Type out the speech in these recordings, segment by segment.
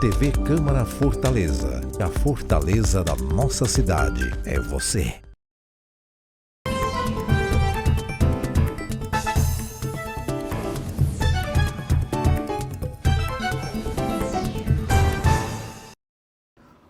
TV Câmara Fortaleza. A fortaleza da nossa cidade é você.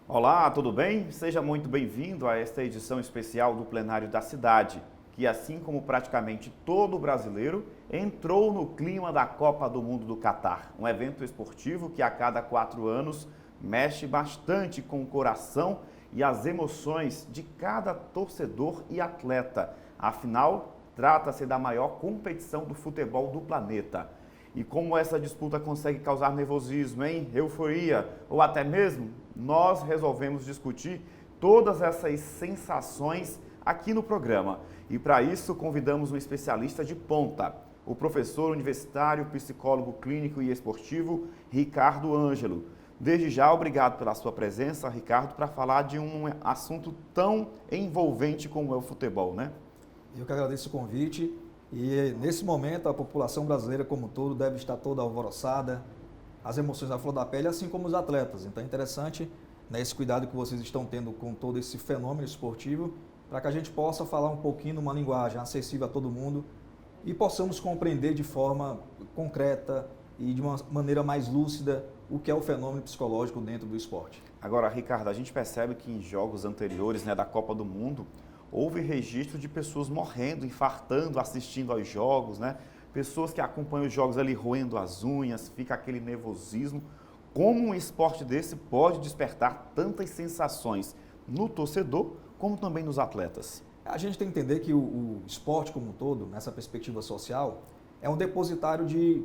Olá, tudo bem? Seja muito bem-vindo a esta edição especial do Plenário da Cidade, que assim como praticamente todo brasileiro, entrou no clima da Copa do Mundo do Catar, um evento esportivo que a cada 4 anos mexe bastante com o coração e as emoções de cada torcedor e atleta. Afinal, trata-se da maior competição do futebol do planeta. E como essa disputa consegue causar nervosismo, euforia ou até mesmo, nós resolvemos discutir todas essas sensações aqui no programa. E para isso convidamos um especialista de ponta, o professor universitário, psicólogo clínico e esportivo, Ricardo Ângelo. Desde já, obrigado pela sua presença, Ricardo, para falar de um assunto tão envolvente como é o futebol, né? Eu que agradeço o convite. E nesse momento a população brasileira como um todo deve estar toda alvoroçada, as emoções à flor da pele, assim como os atletas. Então é interessante, né, esse cuidado que vocês estão tendo com todo esse fenômeno esportivo, para que a gente possa falar um pouquinho numa linguagem acessível a todo mundo e possamos compreender de forma concreta e de uma maneira mais lúcida o que é o fenômeno psicológico dentro do esporte. Agora, Ricardo, a gente percebe que em jogos anteriores, né, da Copa do Mundo, houve registro de pessoas morrendo, infartando, assistindo aos jogos, né? Pessoas que acompanham os jogos ali roendo as unhas, fica aquele nervosismo. Como um esporte desse pode despertar tantas sensações no torcedor, como também nos atletas? A gente tem que entender que o esporte como um todo, nessa perspectiva social, é um depositário de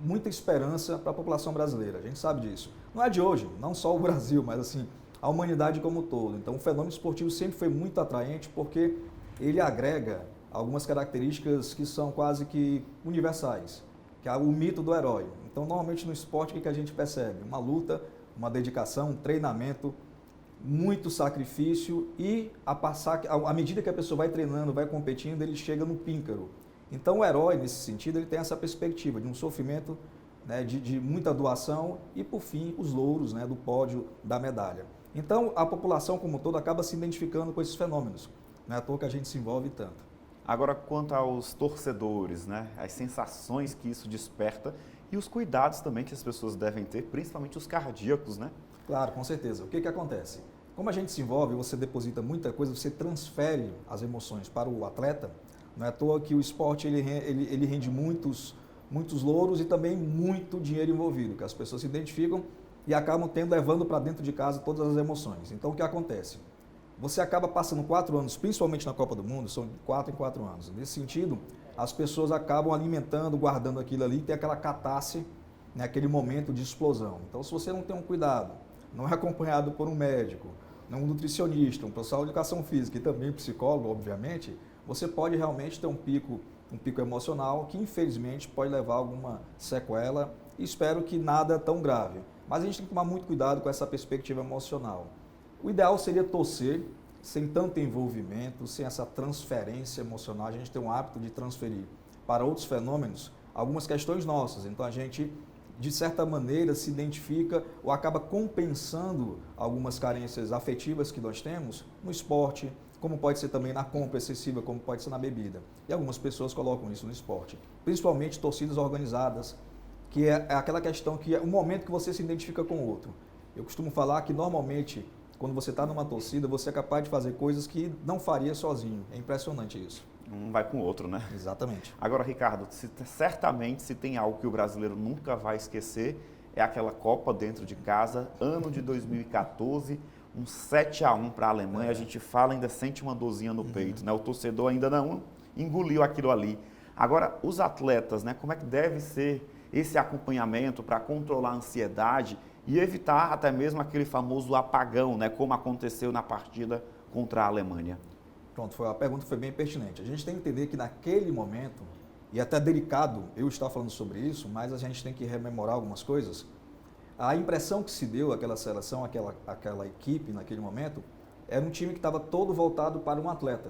muita esperança para a população brasileira. A gente sabe disso. Não é de hoje, não só o Brasil, mas assim, a humanidade como um todo. Então, o fenômeno esportivo sempre foi muito atraente porque ele agrega algumas características que são quase que universais, que é o mito do herói. Então, normalmente no esporte, o que a gente percebe? Uma luta, uma dedicação, um treinamento, muito sacrifício e à medida que a pessoa vai treinando, vai competindo, ele chega no píncaro. Então, o herói, nesse sentido, ele tem essa perspectiva de um sofrimento, né, de muita doação e, por fim, os louros, né, do pódio da medalha. Então, a população como um todo acaba se identificando com esses fenômenos. Não é à toa que a gente se envolve tanto. Agora, quanto aos torcedores, né? As sensações que isso desperta e os cuidados também que as pessoas devem ter, principalmente os cardíacos, né? Claro, com certeza. O que acontece? Como a gente se envolve, você deposita muita coisa, você transfere as emoções para o atleta. Não é à toa que o esporte ele rende muitos louros e também muito dinheiro envolvido, que as pessoas se identificam e acabam levando para dentro de casa todas as emoções. Então, o que acontece? Você acaba passando 4 anos, principalmente na Copa do Mundo, são de 4 em 4 anos. Nesse sentido, as pessoas acabam alimentando, guardando aquilo ali, tem aquela catarse, né, aquele momento de explosão. Então, se você não tem um cuidado, não é acompanhado por um médico, um nutricionista, um profissional de educação física e também psicólogo, obviamente, você pode realmente ter um pico emocional que, infelizmente, pode levar a alguma sequela e espero que nada tão grave. Mas a gente tem que tomar muito cuidado com essa perspectiva emocional. O ideal seria torcer sem tanto envolvimento, sem essa transferência emocional. A gente tem um hábito de transferir para outros fenômenos algumas questões nossas. Então a gente, de certa maneira, se identifica ou acaba compensando algumas carências afetivas que nós temos no esporte, como pode ser também na compra excessiva, como pode ser na bebida. E algumas pessoas colocam isso no esporte, principalmente torcidas organizadas, que é aquela questão que é o momento que você se identifica com o outro. Eu costumo falar que normalmente, quando você está numa torcida, você é capaz de fazer coisas que não faria sozinho. É impressionante isso. Um vai com o outro, né? Exatamente. Agora, Ricardo, certamente se tem algo que o brasileiro nunca vai esquecer, é aquela Copa dentro de casa, ano de 2014, um 7-1 para a Alemanha. A gente fala, ainda sente uma dorzinha no peito, né? O torcedor ainda não engoliu aquilo ali. Agora, os atletas, né? Como é que deve ser esse acompanhamento para controlar a ansiedade e evitar até mesmo aquele famoso apagão, né, como aconteceu na partida contra a Alemanha? Pronto, a pergunta foi bem pertinente. A gente tem que entender que naquele momento, e até delicado eu estar falando sobre isso, mas a gente tem que rememorar algumas coisas. A impressão que se deu àquela seleção, aquela equipe naquele momento, era um time que estava todo voltado para um atleta,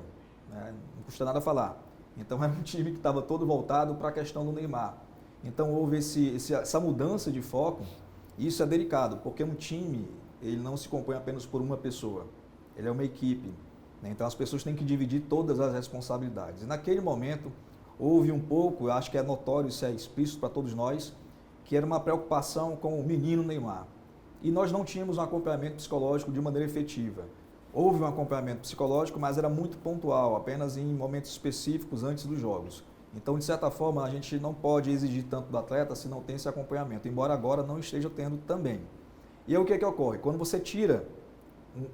né? Não custa nada falar. Então era um time que estava todo voltado para a questão do Neymar. Então houve essa mudança de foco Isso é delicado, porque um time, ele não se compõe apenas por uma pessoa, ele é uma equipe, né? Então as pessoas têm que dividir todas as responsabilidades. E naquele momento, houve um pouco, eu acho que é notório, isso é explícito para todos nós, que era uma preocupação com o menino Neymar. E nós não tínhamos um acompanhamento psicológico de maneira efetiva. Houve um acompanhamento psicológico, mas era muito pontual, apenas em momentos específicos antes dos jogos. Então, de certa forma, a gente não pode exigir tanto do atleta se não tem esse acompanhamento, embora agora não esteja tendo também. E aí o que é que ocorre? Quando você tira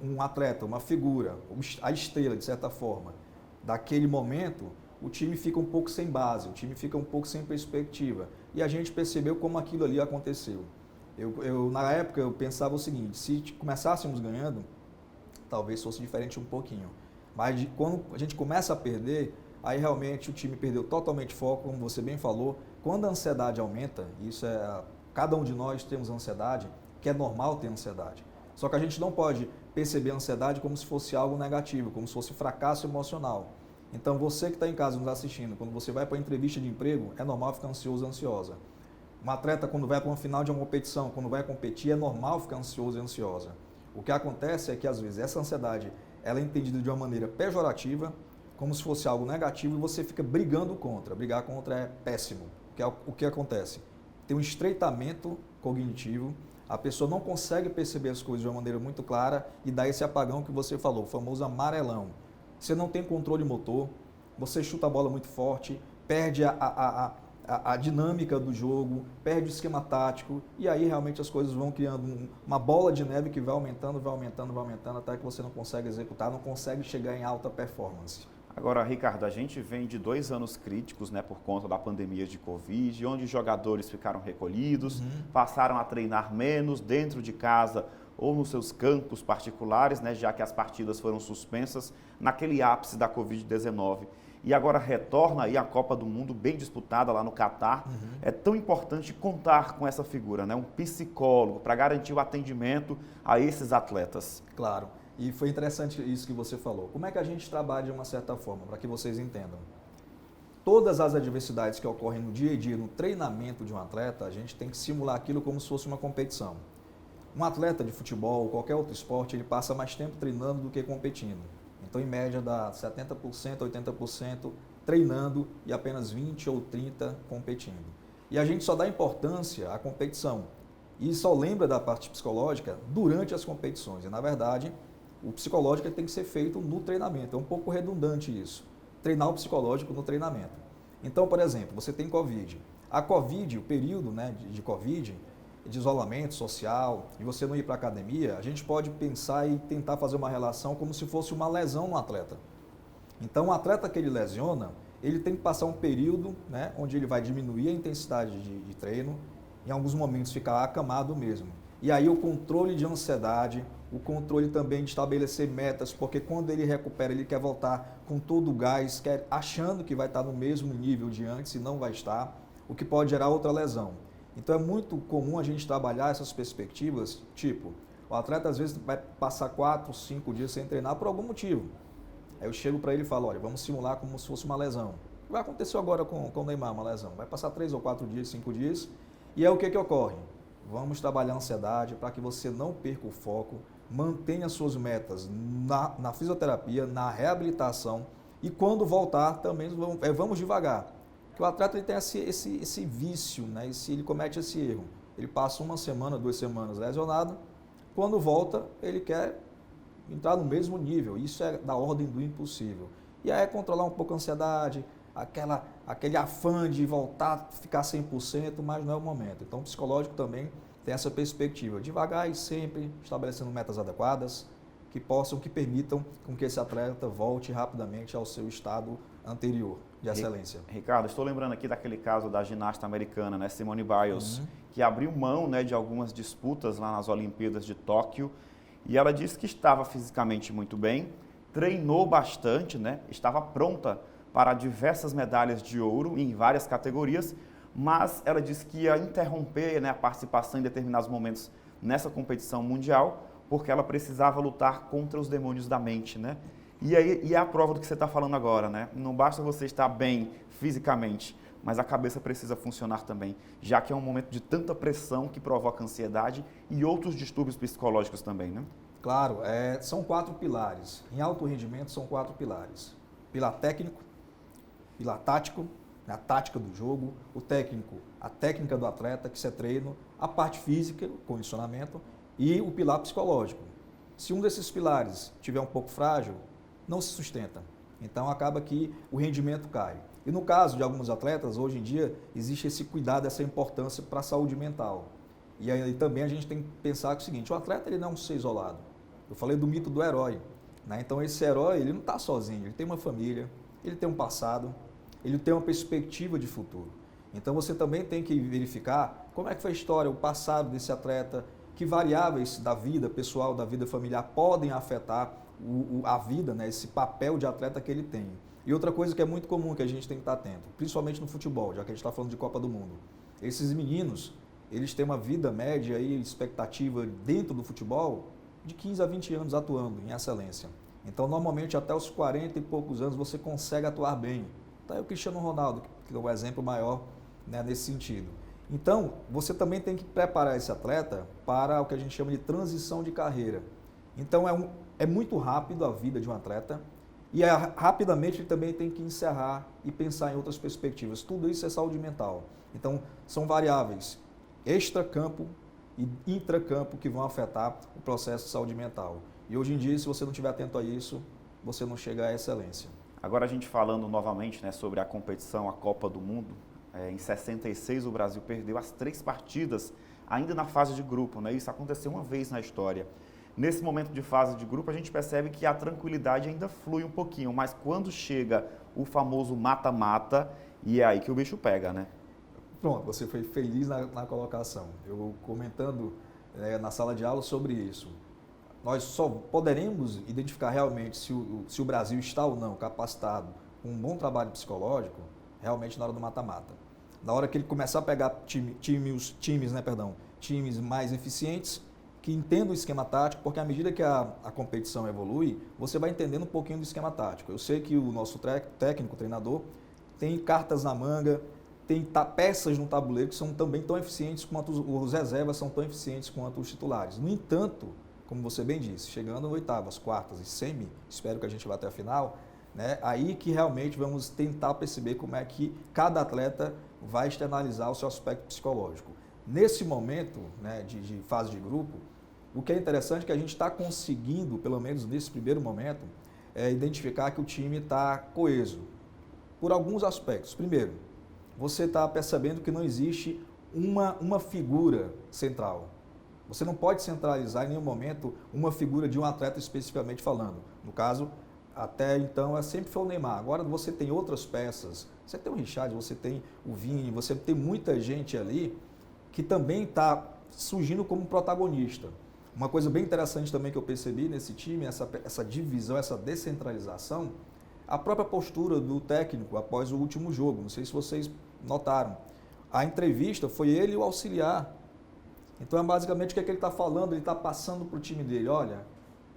um atleta, uma figura, a estrela, de certa forma, daquele momento, o time fica um pouco sem base, o time fica um pouco sem perspectiva. E a gente percebeu como aquilo ali aconteceu. Na época, eu pensava o seguinte, se começássemos ganhando, talvez fosse diferente um pouquinho. Mas quando a gente começa a perder, aí realmente o time perdeu totalmente foco, como você bem falou. Quando a ansiedade aumenta, cada um de nós temos ansiedade, que é normal ter ansiedade. Só que a gente não pode perceber a ansiedade como se fosse algo negativo, como se fosse fracasso emocional. Então você que está em casa nos assistindo, quando você vai para uma entrevista de emprego, é normal ficar ansioso ou ansiosa. Um atleta quando vai para uma final de uma competição, quando vai competir, é normal ficar ansioso e ansiosa. O que acontece é que às vezes essa ansiedade ela é entendida de uma maneira pejorativa, como se fosse algo negativo e você fica brigando contra. Brigar contra é péssimo. O que acontece? Tem um estreitamento cognitivo, a pessoa não consegue perceber as coisas de uma maneira muito clara e dá esse apagão que você falou, o famoso amarelão. Você não tem controle motor, você chuta a bola muito forte, perde a dinâmica do jogo, perde o esquema tático e aí realmente as coisas vão criando uma bola de neve que vai aumentando até que você não consegue executar, não consegue chegar em alta performance. Agora, Ricardo, a gente vem de 2 anos críticos, né, por conta da pandemia de Covid, onde os jogadores ficaram recolhidos, passaram a treinar menos dentro de casa ou nos seus campos particulares, né, já que as partidas foram suspensas naquele ápice da Covid-19. E agora retorna aí a Copa do Mundo bem disputada lá no Catar. É tão importante contar com essa figura, né, um psicólogo, para garantir o atendimento a esses atletas. Claro. E foi interessante isso que você falou. Como é que a gente trabalha de uma certa forma, para que vocês entendam? Todas as adversidades que ocorrem no dia a dia, no treinamento de um atleta, a gente tem que simular aquilo como se fosse uma competição. Um atleta de futebol ou qualquer outro esporte, ele passa mais tempo treinando do que competindo. Então, em média, dá 70%, 80% treinando e apenas 20% ou 30% competindo. E a gente só dá importância à competição e só lembra da parte psicológica durante as competições. E, na verdade, o psicológico tem que ser feito no treinamento. É um pouco redundante isso. Treinar o psicológico no treinamento. Então, por exemplo, você tem Covid. A Covid, o período, né, de Covid, de isolamento social, de você não ir para a academia, a gente pode pensar e tentar fazer uma relação como se fosse uma lesão no atleta. Então, o atleta que ele lesiona, ele tem que passar um período, né, onde ele vai diminuir a intensidade de treino, em alguns momentos ficar acamado mesmo. E aí o controle de ansiedade, o controle também de estabelecer metas, porque quando ele recupera, ele quer voltar com todo o gás, achando que vai estar no mesmo nível de antes e não vai estar, o que pode gerar outra lesão. Então é muito comum a gente trabalhar essas perspectivas, tipo, o atleta às vezes vai passar 4, 5 dias sem treinar por algum motivo. Aí eu chego para ele e falo, olha, vamos simular como se fosse uma lesão. O que vai acontecer agora com o Neymar, uma lesão? Vai passar 3 ou 4 dias, 5 dias, e é o que ocorre? Vamos trabalhar a ansiedade para que você não perca o foco, mantenha suas metas na fisioterapia, na reabilitação e quando voltar também vamos devagar. Porque o atleta ele tem esse vício, né? Ele comete esse erro. Ele passa 1 semana, 2 semanas lesionado, quando volta ele quer entrar no mesmo nível. Isso é da ordem do impossível. E aí é controlar um pouco a ansiedade, aquele afã de voltar, ficar 100%, mas não é o momento. Então o psicológico também tem essa perspectiva, devagar e sempre estabelecendo metas adequadas que permitam com que esse atleta volte rapidamente ao seu estado anterior de excelência. Ricardo, estou lembrando aqui daquele caso da ginasta americana, né, Simone Biles, que abriu mão, né, de algumas disputas lá nas Olimpíadas de Tóquio e ela disse que estava fisicamente muito bem, treinou bastante, né, estava pronta para diversas medalhas de ouro em várias categorias, mas ela disse que ia interromper, né, a participação em determinados momentos nessa competição mundial, porque ela precisava lutar contra os demônios da mente, né? E é a prova do que você está falando agora, né? Não basta você estar bem fisicamente, mas a cabeça precisa funcionar também, já que é um momento de tanta pressão que provoca ansiedade e outros distúrbios psicológicos também, né? Claro, são 4 pilares. Em alto rendimento são 4 pilares. Pilar técnico, pilar tático, a tática do jogo, o técnico, a técnica do atleta, que isso é treino, a parte física, o condicionamento, e o pilar psicológico. Se um desses pilares estiver um pouco frágil, não se sustenta. Então acaba que o rendimento cai. E no caso de alguns atletas, hoje em dia, existe esse cuidado, essa importância para a saúde mental. E aí também a gente tem que pensar que é o seguinte, o atleta ele não é um ser isolado. Eu falei do mito do herói, né? Então esse herói ele não está sozinho, ele tem uma família, ele tem um passado, ele tem uma perspectiva de futuro. Então você também tem que verificar como é que foi a história, o passado desse atleta, que variáveis da vida pessoal, da vida familiar podem afetar a vida, né? Esse papel de atleta que ele tem. E outra coisa que é muito comum que a gente tem que estar atento, principalmente no futebol, já que a gente está falando de Copa do Mundo. Esses meninos, eles têm uma vida média e expectativa dentro do futebol de 15 a 20 anos atuando em excelência. Então, normalmente, até os 40 e poucos anos, você consegue atuar bem. Tá aí o Cristiano Ronaldo, que é o exemplo maior, né, nesse sentido. Então, você também tem que preparar esse atleta para o que a gente chama de transição de carreira. Então, é muito rápido a vida de um atleta e rapidamente ele também tem que encerrar e pensar em outras perspectivas. Tudo isso é saúde mental. Então, são variáveis extracampo e intracampo que vão afetar o processo de saúde mental. E hoje em dia, se você não estiver atento a isso, você não chega à excelência. Agora a gente falando novamente, né, sobre a competição, a Copa do Mundo, em 66 o Brasil perdeu as 3 partidas ainda na fase de grupo, né? Isso aconteceu uma vez na história. Nesse momento de fase de grupo a gente percebe que a tranquilidade ainda flui um pouquinho, mas quando chega o famoso mata-mata, e é aí que o bicho pega, né? Pronto, você foi feliz na colocação. Eu comentando na sala de aula sobre isso. Nós só poderemos identificar realmente se o Brasil está ou não capacitado com um bom trabalho psicológico, realmente na hora do mata-mata. Na hora que ele começar a pegar times mais eficientes, que entendam o esquema tático, porque à medida que a competição evolui, você vai entendendo um pouquinho do esquema tático. Eu sei que o nosso técnico, treinador, tem cartas na manga, tem peças no tabuleiro que são também tão eficientes quanto os reservas são tão eficientes quanto os titulares. No entanto, como você bem disse, chegando oitavas, quartas e semi, espero que a gente vá até a final, né? Aí que realmente vamos tentar perceber como é que cada atleta vai externalizar o seu aspecto psicológico. Nesse momento, né, de fase de grupo, o que é interessante é que a gente está conseguindo, pelo menos nesse primeiro momento, identificar que o time está coeso, por alguns aspectos. Primeiro, você está percebendo que não existe uma figura central. Você não pode centralizar em nenhum momento uma figura de um atleta especificamente falando. No caso, até então, sempre foi o Neymar. Agora você tem outras peças. Você tem o Richard, você tem o Vini, você tem muita gente ali que também está surgindo como protagonista. Uma coisa bem interessante também que eu percebi nesse time, essa divisão, essa descentralização, a própria postura do técnico após o último jogo. Não sei se vocês notaram. A entrevista foi ele e o auxiliar. Então, basicamente, o que é que ele está falando? Ele está passando para o time dele, olha,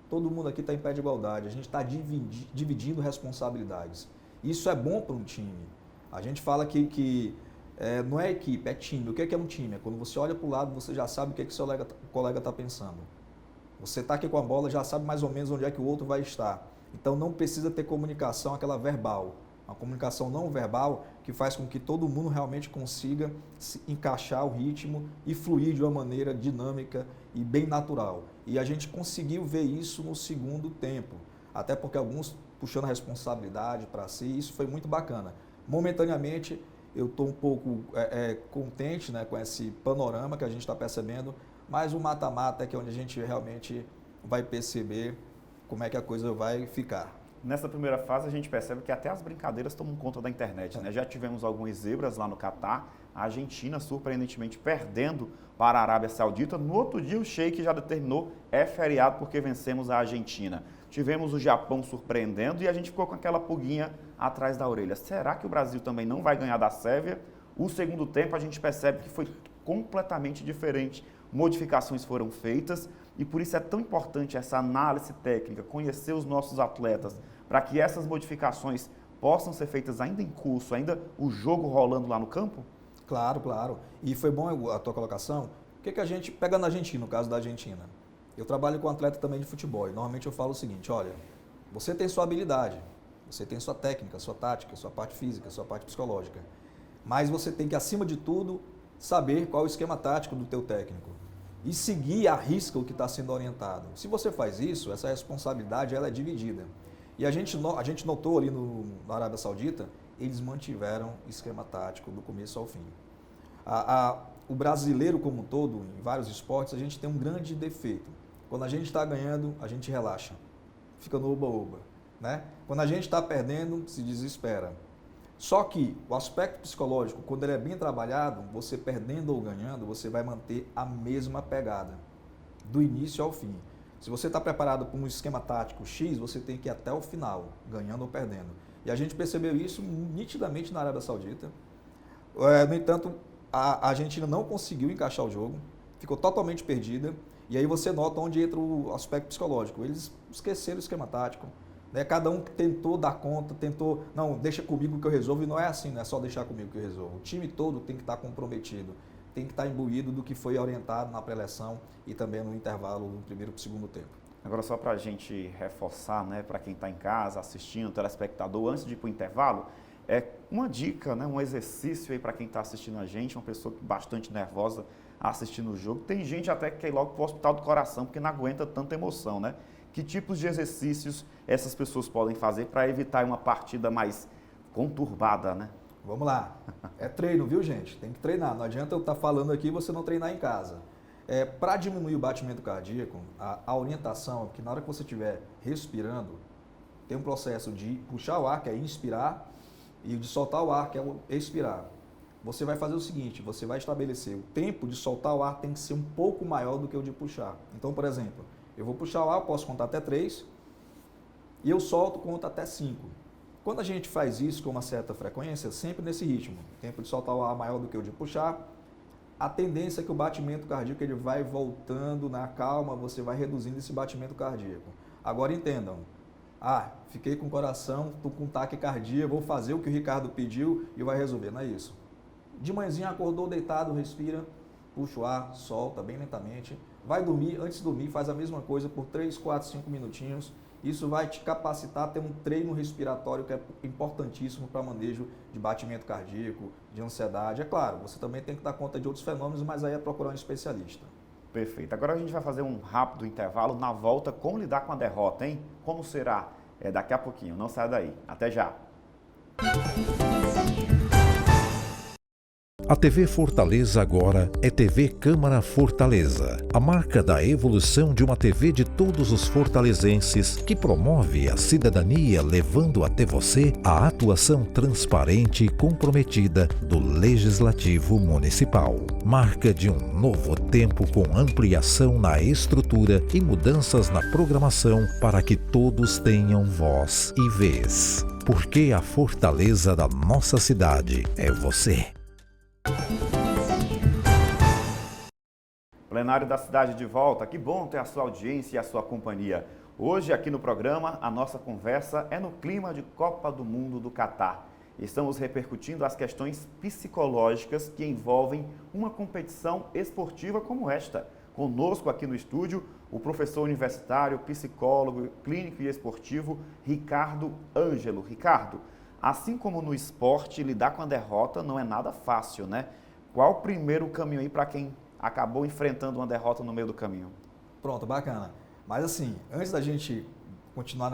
todo mundo aqui está em pé de igualdade, a gente está dividindo responsabilidades. Isso é bom para um time. A gente fala que não é equipe, é time. O que é um time? É quando você olha para o lado, você já sabe o que é que seu colega está pensando. Você está aqui com a bola, já sabe mais ou menos onde é que o outro vai estar. Então, não precisa ter comunicação, aquela verbal. Uma comunicação não verbal que faz com que todo mundo realmente consiga se encaixar o ritmo e fluir de uma maneira dinâmica e bem natural. E a gente conseguiu ver isso no segundo tempo, até porque alguns puxando a responsabilidade para si, isso foi muito bacana. Momentaneamente, eu estou um pouco contente, né, com esse panorama que a gente está percebendo, mas o mata-mata é que é onde a gente realmente vai perceber como é que a coisa vai ficar. Nessa primeira fase, a gente percebe que até as brincadeiras tomam conta da internet, né? Já tivemos algumas zebras lá no Catar, a Argentina surpreendentemente perdendo para a Arábia Saudita. No outro dia, o Sheik já determinou, é feriado porque vencemos a Argentina. Tivemos o Japão surpreendendo e a gente ficou com aquela pulguinha atrás da orelha. Será que o Brasil também não vai ganhar da Sérvia? O segundo tempo, a gente percebe que foi completamente diferente. Modificações foram feitas e por isso é tão importante essa análise técnica, conhecer os nossos atletas, para que essas modificações possam ser feitas ainda em curso, ainda o jogo rolando lá no campo? Claro, claro. E foi bom a tua colocação. O que a gente, pegando a Argentina, no caso da Argentina, eu trabalho com atleta também de futebol e normalmente eu falo o seguinte, olha, você tem sua habilidade, você tem sua técnica, sua tática, sua parte física, sua parte psicológica, mas você tem que, acima de tudo, saber qual é o esquema tático do teu técnico e seguir à risca o que está sendo orientado. Se você faz isso, essa responsabilidade ela é dividida. E a gente notou ali na Arábia Saudita, eles mantiveram esquema tático do começo ao fim. O brasileiro como um todo, em vários esportes, a gente tem um grande defeito. Quando a gente está ganhando, a gente relaxa, fica no oba-oba, né? Quando a gente está perdendo, se desespera. Só que o aspecto psicológico, quando ele é bem trabalhado, você perdendo ou ganhando, você vai manter a mesma pegada, do início ao fim. Se você está preparado para um esquema tático X, você tem que ir até o final, ganhando ou perdendo. E a gente percebeu isso nitidamente na Arábia Saudita. No entanto, a Argentina não conseguiu encaixar o jogo, ficou totalmente perdida. E aí você nota onde entra o aspecto psicológico. Eles esqueceram o esquema tático. Né? Cada um tentou dar conta, não, deixa comigo que eu resolvo. E não é assim, não é só deixar comigo que eu resolvo. O time todo tem que estar comprometido, tem que estar imbuído do que foi orientado na pré-eleção e também no intervalo do primeiro para o segundo tempo. Agora, só para a gente reforçar, né, para quem está em casa, assistindo, telespectador, antes de ir para o intervalo, uma dica, né, um exercício aí para quem está assistindo a gente, uma pessoa bastante nervosa assistindo o jogo. Tem gente até que quer ir logo para o hospital do coração, porque não aguenta tanta emoção, né? Que tipos de exercícios essas pessoas podem fazer para evitar uma partida mais conturbada, né? Vamos lá. É treino, viu, gente? Tem que treinar. Não adianta eu estar falando aqui e você não treinar em casa. Para diminuir o batimento cardíaco, a orientação é que na hora que você estiver respirando, tem um processo de puxar o ar, que é inspirar, e de soltar o ar, que é o expirar. Você vai fazer o seguinte, você vai estabelecer o tempo de soltar o ar tem que ser um pouco maior do que o de puxar. Então, por exemplo, eu vou puxar o ar, posso contar até 3, e eu solto, conto até 5. Quando a gente faz isso com uma certa frequência, sempre nesse ritmo, tempo de soltar o ar maior do que o de puxar, a tendência é que o batimento cardíaco ele vai voltando na calma, você vai reduzindo esse batimento cardíaco. Agora entendam, fiquei com o coração, estou com taquicardia, vou fazer o que o Ricardo pediu e vai resolver, não é isso. De manhãzinha acordou deitado, respira, puxa o ar, solta bem lentamente, vai dormir, antes de dormir faz a mesma coisa por 3, 4, 5 minutinhos. Isso vai te capacitar a ter um treino respiratório que é importantíssimo para manejo de batimento cardíaco, de ansiedade. É claro, você também tem que dar conta de outros fenômenos, mas aí é procurar um especialista. Perfeito. Agora a gente vai fazer um rápido intervalo. Na volta, como lidar com a derrota, hein? Como será? Daqui a pouquinho. Não saia daí. Até já. A TV Fortaleza agora é TV Câmara Fortaleza, a marca da evolução de uma TV de todos os fortalezenses que promove a cidadania levando até você a atuação transparente e comprometida do Legislativo Municipal. Marca de um novo tempo com ampliação na estrutura e mudanças na programação para que todos tenham voz e vez. Porque a fortaleza da nossa cidade é você. Plenário da Cidade de volta, que bom ter a sua audiência e a sua companhia. Hoje aqui no programa, a nossa conversa é no clima de Copa do Mundo do Catar. Estamos repercutindo as questões psicológicas que envolvem uma competição esportiva como esta. Conosco aqui no estúdio, o professor universitário, psicólogo, clínico e esportivo, Ricardo Ângelo. Ricardo, assim como no esporte, lidar com a derrota não é nada fácil, né? Qual o primeiro caminho aí para quem acabou enfrentando uma derrota no meio do caminho? Pronto, bacana. Mas assim, antes da gente continuar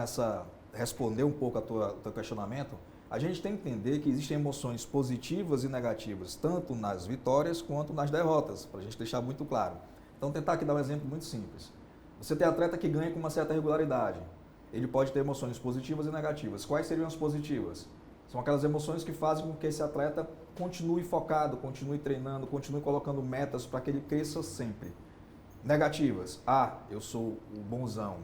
responder um pouco ao teu questionamento, a gente tem que entender que existem emoções positivas e negativas, tanto nas vitórias quanto nas derrotas, para a gente deixar muito claro. Então, tentar aqui dar um exemplo muito simples. Você tem atleta que ganha com uma certa regularidade. Ele pode ter emoções positivas e negativas. Quais seriam as positivas? São aquelas emoções que fazem com que esse atleta continue focado, continue treinando, continue colocando metas para que ele cresça sempre. Negativas. Eu sou o bonzão,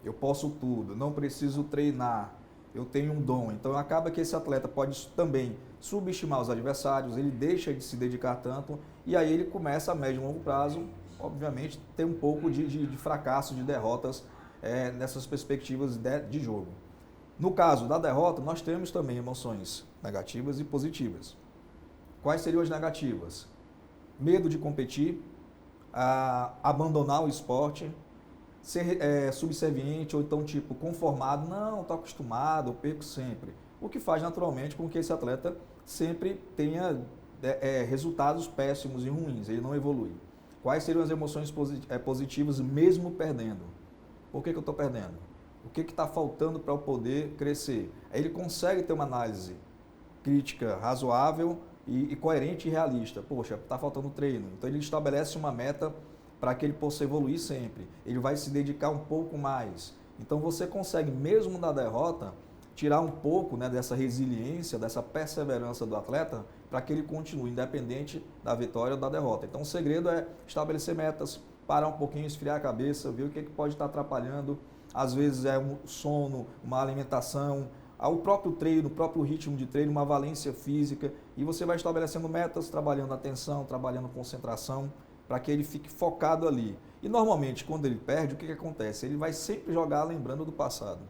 eu posso tudo, não preciso treinar, eu tenho um dom. Então acaba que esse atleta pode também subestimar os adversários, ele deixa de se dedicar tanto e aí ele começa a médio e longo prazo, obviamente, ter um pouco de fracasso, de derrotas nessas perspectivas de jogo. No caso da derrota, nós temos também emoções negativas e positivas. Quais seriam as negativas? Medo de competir, abandonar o esporte, ser subserviente ou então tipo conformado, não, estou acostumado, eu perco sempre. O que faz naturalmente com que esse atleta sempre tenha resultados péssimos e ruins, ele não evolui. Quais seriam as emoções positivas mesmo perdendo? Por que eu estou perdendo? O que está faltando para eu poder crescer? Aí ele consegue ter uma análise crítica razoável e coerente e realista. Poxa, está faltando treino. Então ele estabelece uma meta para que ele possa evoluir sempre. Ele vai se dedicar um pouco mais. Então você consegue, mesmo na derrota, tirar um pouco, né, dessa resiliência, dessa perseverança do atleta para que ele continue, independente da vitória ou da derrota. Então o segredo é estabelecer metas, parar um pouquinho, esfriar a cabeça, ver o que pode estar atrapalhando. Às vezes é um sono, uma alimentação, o próprio treino, o próprio ritmo de treino, uma valência física. E você vai estabelecendo metas, trabalhando atenção, trabalhando concentração, para que ele fique focado ali. E normalmente, quando ele perde, o que acontece? Ele vai sempre jogar lembrando do passado.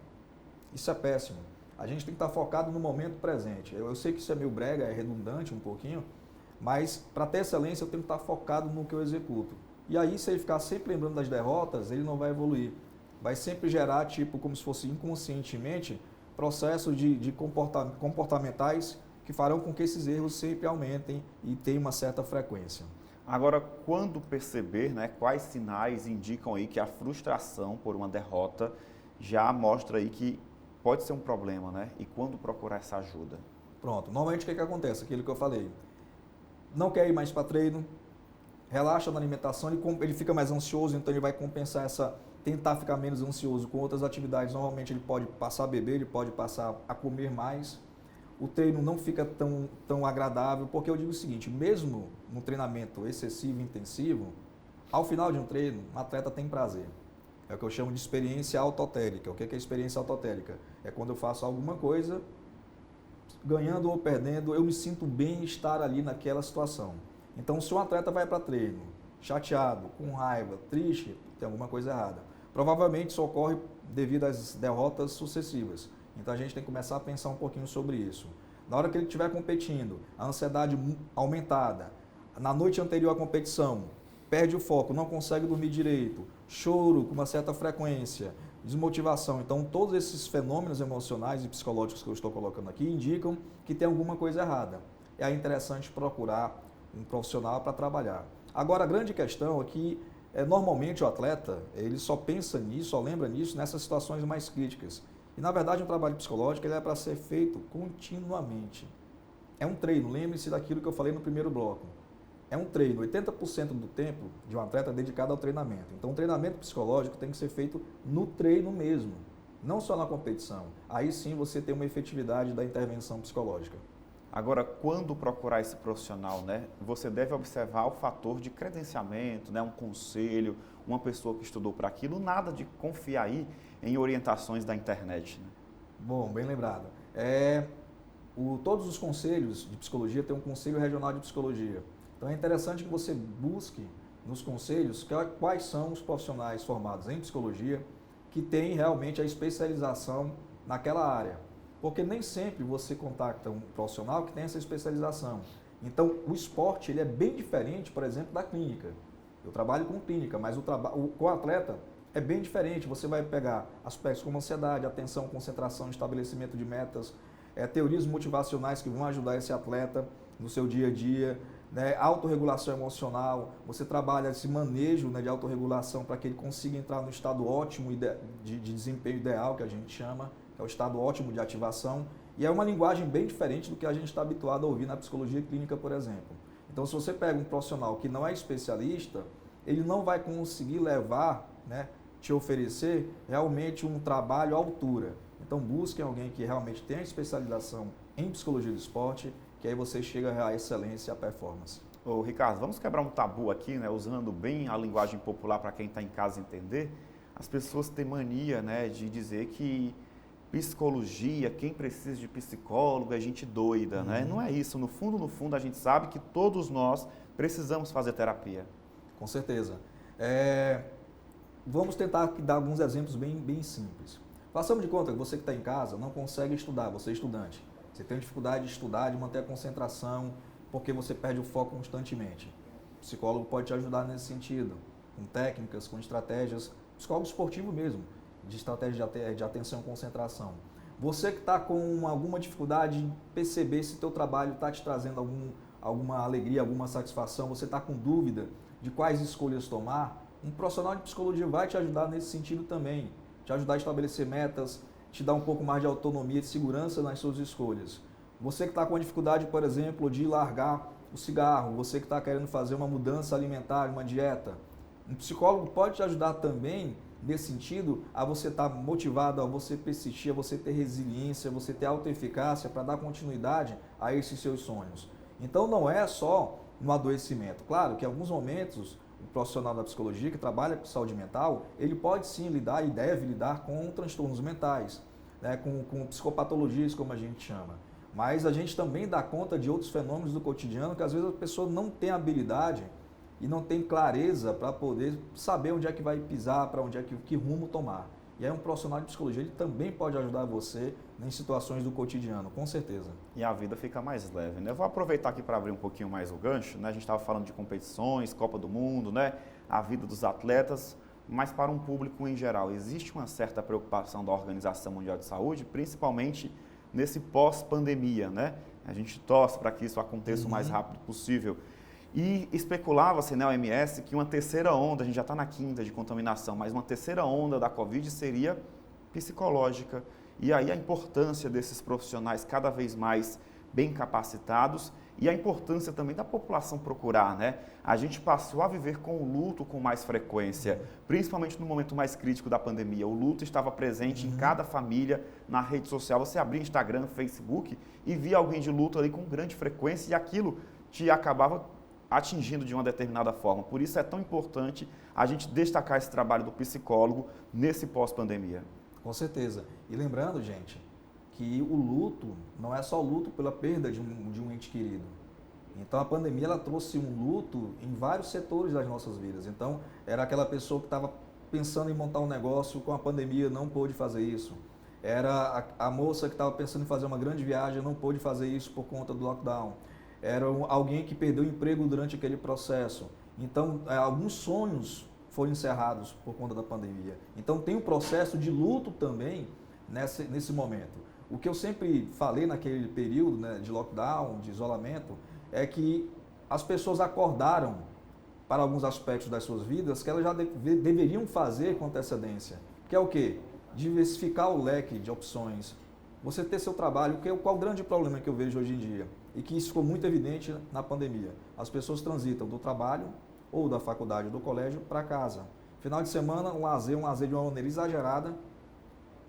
Isso é péssimo. A gente tem que estar focado no momento presente. Eu sei que isso é meio brega, é redundante um pouquinho, mas para ter excelência eu tenho que estar focado no que eu executo. E aí, se ele ficar sempre lembrando das derrotas, ele não vai evoluir. Vai sempre gerar, tipo, como se fosse inconscientemente, processos de comportamentais que farão com que esses erros sempre aumentem e tenham uma certa frequência. Agora, quando perceber, né, quais sinais indicam aí que a frustração por uma derrota já mostra aí que pode ser um problema, né? E quando procurar essa ajuda? Pronto. Normalmente o que acontece? Aquilo que eu falei. Não quer ir mais para treino, relaxa na alimentação, ele fica mais ansioso, então ele vai compensar tentar ficar menos ansioso com outras atividades. Normalmente ele pode passar a beber, ele pode passar a comer mais. O treino não fica tão agradável, porque eu digo o seguinte, mesmo no treinamento excessivo e intensivo, ao final de um treino, o atleta tem prazer. É o que eu chamo de experiência autotélica. O que é experiência autotélica? É quando eu faço alguma coisa, ganhando ou perdendo, eu me sinto bem em estar ali naquela situação. Então, se um atleta vai para treino chateado, com raiva, triste, tem alguma coisa errada. Provavelmente isso ocorre devido às derrotas sucessivas. Então, a gente tem que começar a pensar um pouquinho sobre isso. Na hora que ele estiver competindo, a ansiedade aumentada, na noite anterior à competição, perde o foco, não consegue dormir direito, choro com uma certa frequência, desmotivação. Então, todos esses fenômenos emocionais e psicológicos que eu estou colocando aqui indicam que tem alguma coisa errada. É interessante procurar um profissional para trabalhar. Agora, a grande questão é que, normalmente, o atleta ele só pensa nisso, só lembra nisso nessas situações mais críticas. E, na verdade, um trabalho psicológico ele é para ser feito continuamente. É um treino, lembre-se daquilo que eu falei no primeiro bloco. É um treino, 80% do tempo de um atleta é dedicado ao treinamento. Então, o treinamento psicológico tem que ser feito no treino mesmo, não só na competição. Aí sim você tem uma efetividade da intervenção psicológica. Agora, quando procurar esse profissional, né, você deve observar o fator de credenciamento, né, um conselho, uma pessoa que estudou para aquilo, nada de confiar aí em orientações da internet. Né? Bom, bem lembrado. Todos os conselhos de psicologia têm um conselho regional de psicologia. Então é interessante que você busque nos conselhos quais são os profissionais formados em psicologia que têm realmente a especialização naquela área. Porque nem sempre você contacta um profissional que tem essa especialização. Então o esporte ele é bem diferente, por exemplo, da clínica. Eu trabalho com clínica, mas com o atleta é bem diferente. Você vai pegar aspectos como ansiedade, atenção, concentração, estabelecimento de metas, teorias motivacionais que vão ajudar esse atleta no seu dia a dia, né? Autorregulação emocional, você trabalha esse manejo, né, de autorregulação para que ele consiga entrar no estado ótimo de desempenho ideal, que a gente chama, que é o estado ótimo de ativação, e é uma linguagem bem diferente do que a gente está habituado a ouvir na psicologia clínica, por exemplo. Então, se você pega um profissional que não é especialista, ele não vai conseguir levar, né, te oferecer realmente um trabalho à altura. Então, busquem alguém que realmente tenha especialização em psicologia do esporte, que aí você chega à excelência e à performance. Ô, Ricardo, vamos quebrar um tabu aqui, né, usando bem a linguagem popular para quem está em casa entender. As pessoas têm mania, né, de dizer que psicologia, quem precisa de psicólogo é gente doida, né? Não é isso. No fundo, a gente sabe que todos nós precisamos fazer terapia. Com certeza. Vamos tentar dar alguns exemplos bem simples. Façamos de conta que você que está em casa não consegue estudar, você é estudante. Você tem dificuldade de estudar, de manter a concentração, porque você perde o foco constantemente. O psicólogo pode te ajudar nesse sentido, com técnicas, com estratégias, psicólogo esportivo mesmo, de estratégia de atenção e concentração. Você que está com alguma dificuldade de perceber se o teu trabalho está te trazendo alguma alegria, alguma satisfação, você está com dúvida de quais escolhas tomar, um profissional de psicologia vai te ajudar nesse sentido também, te ajudar a estabelecer metas, te dar um pouco mais de autonomia, de segurança nas suas escolhas. Você que está com a dificuldade, por exemplo, de largar o cigarro, você que está querendo fazer uma mudança alimentar, uma dieta, um psicólogo pode te ajudar também nesse sentido a você estar motivado, a você persistir, a você ter resiliência, a você ter autoeficácia para dar continuidade a esses seus sonhos. Então não é só no adoecimento. Claro que em alguns momentos o profissional da psicologia que trabalha com saúde mental, ele pode sim lidar e deve lidar com transtornos mentais, né, com psicopatologias, como a gente chama. Mas a gente também dá conta de outros fenômenos do cotidiano que às vezes a pessoa não tem habilidade e não tem clareza para poder saber onde é que vai pisar, para onde é que rumo tomar. E aí um profissional de psicologia ele também pode ajudar você em situações do cotidiano, com certeza. E a vida fica mais leve, né? Eu vou aproveitar aqui para abrir um pouquinho mais o gancho, né? A gente estava falando de competições, Copa do Mundo, né? A vida dos atletas, mas para um público em geral, existe uma certa preocupação da Organização Mundial de Saúde, principalmente nesse pós-pandemia, né? A gente torce para que isso aconteça o mais rápido possível. E especulava-se na OMS que uma terceira onda, a gente já está na quinta de contaminação, mas uma terceira onda da Covid seria psicológica. E aí a importância desses profissionais cada vez mais bem capacitados e a importância também da população procurar, né? A gente passou a viver com o luto com mais frequência, principalmente no momento mais crítico da pandemia. O luto estava presente em cada família, na rede social. Você abria Instagram, Facebook e via alguém de luto ali com grande frequência e aquilo te acabava atingindo de uma determinada forma. Por isso é tão importante a gente destacar esse trabalho do psicólogo nesse pós-pandemia. Com certeza. E lembrando, gente, que o luto não é só o luto pela perda de um ente querido. Então a pandemia ela trouxe um luto em vários setores das nossas vidas. Então era aquela pessoa que estava pensando em montar um negócio, com a pandemia não pôde fazer isso. Era a moça que estava pensando em fazer uma grande viagem, não pôde fazer isso por conta do lockdown. Era alguém que perdeu o emprego durante aquele processo. Então, alguns sonhos foram encerrados por conta da pandemia. Então, tem um processo de luto também nesse momento. O que eu sempre falei naquele período, né, de lockdown, de isolamento, é que as pessoas acordaram para alguns aspectos das suas vidas que elas já deveriam fazer com antecedência. Que é o quê? Diversificar o leque de opções. Você ter seu trabalho, qual o grande problema que eu vejo hoje em dia? E que isso ficou muito evidente na pandemia. As pessoas transitam do trabalho ou da faculdade ou do colégio para casa. Final de semana, um lazer de uma maneira exagerada.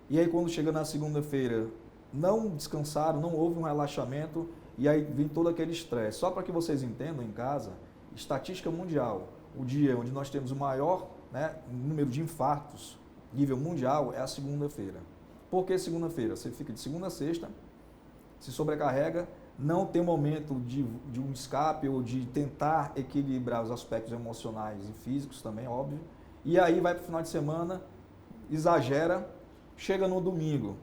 E aí quando chega na segunda-feira, não descansaram, não houve um relaxamento e aí vem todo aquele estresse. Só para que vocês entendam em casa, estatística mundial, o dia onde nós temos o maior, né, número de infartos, nível mundial, é a segunda-feira. Por que segunda-feira? Você fica de segunda a sexta, se sobrecarrega, não tem um momento de um escape ou de tentar equilibrar os aspectos emocionais e físicos também, óbvio. E aí vai para o final de semana, exagera, chega no domingo,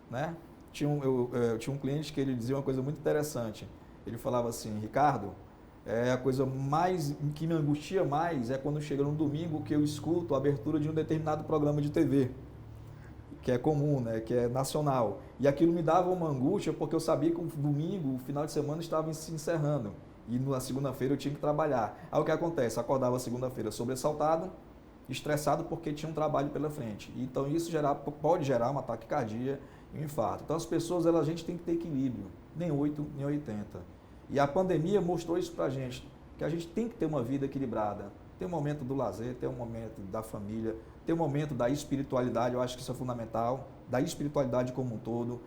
né? Eu tinha um cliente que ele dizia uma coisa muito interessante. Ele falava assim, Ricardo, a coisa mais que me angustia mais é quando chega no domingo que eu escuto a abertura de um determinado programa de TV. Que é comum, né? Que é nacional. E aquilo me dava uma angústia porque eu sabia que o domingo, o final de semana estava se encerrando. E na segunda-feira eu tinha que trabalhar. Aí o que acontece? Acordava segunda-feira sobressaltado, estressado porque tinha um trabalho pela frente. Então isso pode gerar uma taquicardia e um infarto. Então as pessoas, a gente tem que ter equilíbrio, nem 8, nem 80. E a pandemia mostrou isso pra gente, que a gente tem que ter uma vida equilibrada. Tem um momento do lazer, tem um momento da família, tem um momento da espiritualidade, eu acho que isso é fundamental, da espiritualidade como um todo.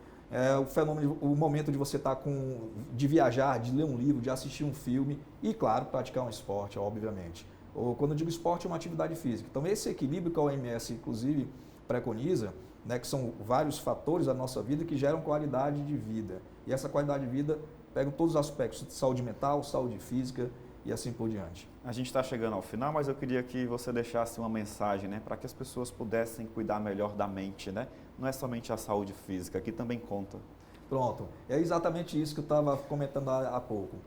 O momento de você estar de viajar, de ler um livro, de assistir um filme e, claro, praticar um esporte, obviamente. Ou quando eu digo esporte, é uma atividade física. Então, esse equilíbrio que a OMS, inclusive, preconiza, né, que são vários fatores da nossa vida que geram qualidade de vida. E essa qualidade de vida pega todos os aspectos de saúde mental, saúde física e assim por diante. A gente está chegando ao final, mas eu queria que você deixasse uma mensagem, né, para que as pessoas pudessem cuidar melhor da mente, né? Não é somente a saúde física, que também conta. Pronto, é exatamente isso que eu estava comentando há pouco.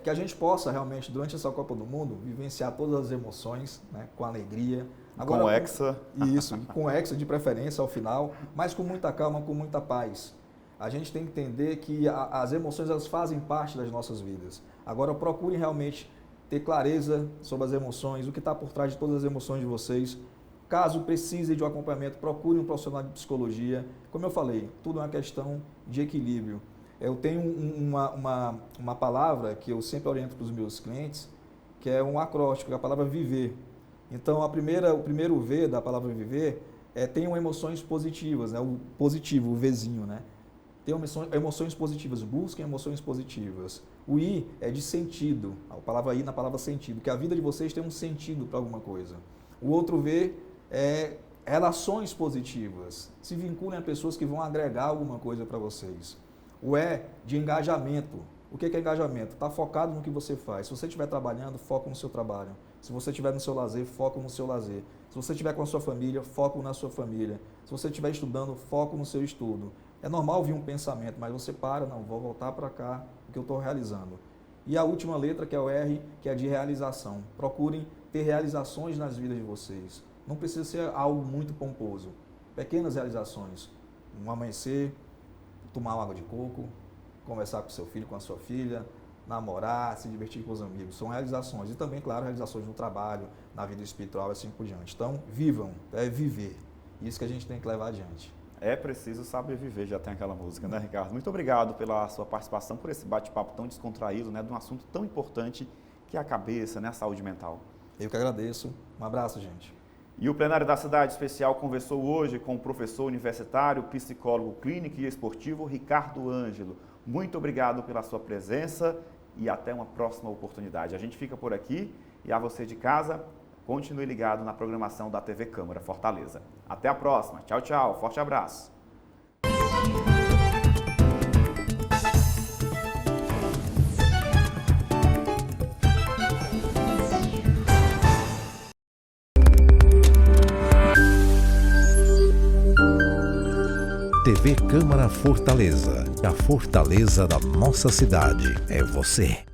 Que a gente possa realmente, durante essa Copa do Mundo, vivenciar todas as emoções, né, com alegria. Agora, com hexa. Isso, com hexa de preferência ao final, mas com muita calma, com muita paz. A gente tem que entender que as emoções elas fazem parte das nossas vidas. Agora procurem realmente ter clareza sobre as emoções, o que está por trás de todas as emoções de vocês. Caso precisem de um acompanhamento, procurem um profissional de psicologia. Como eu falei, tudo é uma questão de equilíbrio. Eu tenho uma palavra que eu sempre oriento para os meus clientes, que é um acróstico, é a palavra viver. Então, o primeiro V da palavra viver tenham emoções positivas, né? O positivo, o Vzinho, né? Tenham emoções positivas, busquem emoções positivas. O I é de sentido, a palavra I na palavra sentido, que a vida de vocês tem um sentido para alguma coisa. O outro V é relações positivas, se vinculem a pessoas que vão agregar alguma coisa para vocês. O E de engajamento. O que é engajamento? Está focado no que você faz. Se você estiver trabalhando, foca no seu trabalho. Se você estiver no seu lazer, foco no seu lazer. Se você estiver com a sua família, foco na sua família. Se você estiver estudando, foco no seu estudo. É normal vir um pensamento, mas você para, não, vou voltar para cá, o que eu estou realizando. E a última letra, que é o R, que é de realização. Procurem ter realizações nas vidas de vocês. Não precisa ser algo muito pomposo. Pequenas realizações. Um amanhecer, tomar uma água de coco, conversar com seu filho, com a sua filha, namorar, se divertir com os amigos. São realizações. E também, claro, realizações no trabalho, na vida espiritual e assim por diante. Então, vivam, é viver. Isso que a gente tem que levar adiante. É preciso saber viver, já tem aquela música, né, Ricardo? Muito obrigado pela sua participação, por esse bate-papo tão descontraído, né, de um assunto tão importante que é a cabeça, né, a saúde mental. Eu que agradeço. Um abraço, gente. E o Plenário da Cidade Especial conversou hoje com o professor universitário, psicólogo clínico e esportivo Ricardo Ângelo. Muito obrigado pela sua presença e até uma próxima oportunidade. A gente fica por aqui e a você de casa, continue ligado na programação da TV Câmara Fortaleza. Até a próxima. Tchau, tchau. Forte abraço. TV Câmara Fortaleza. A fortaleza da nossa cidade é você.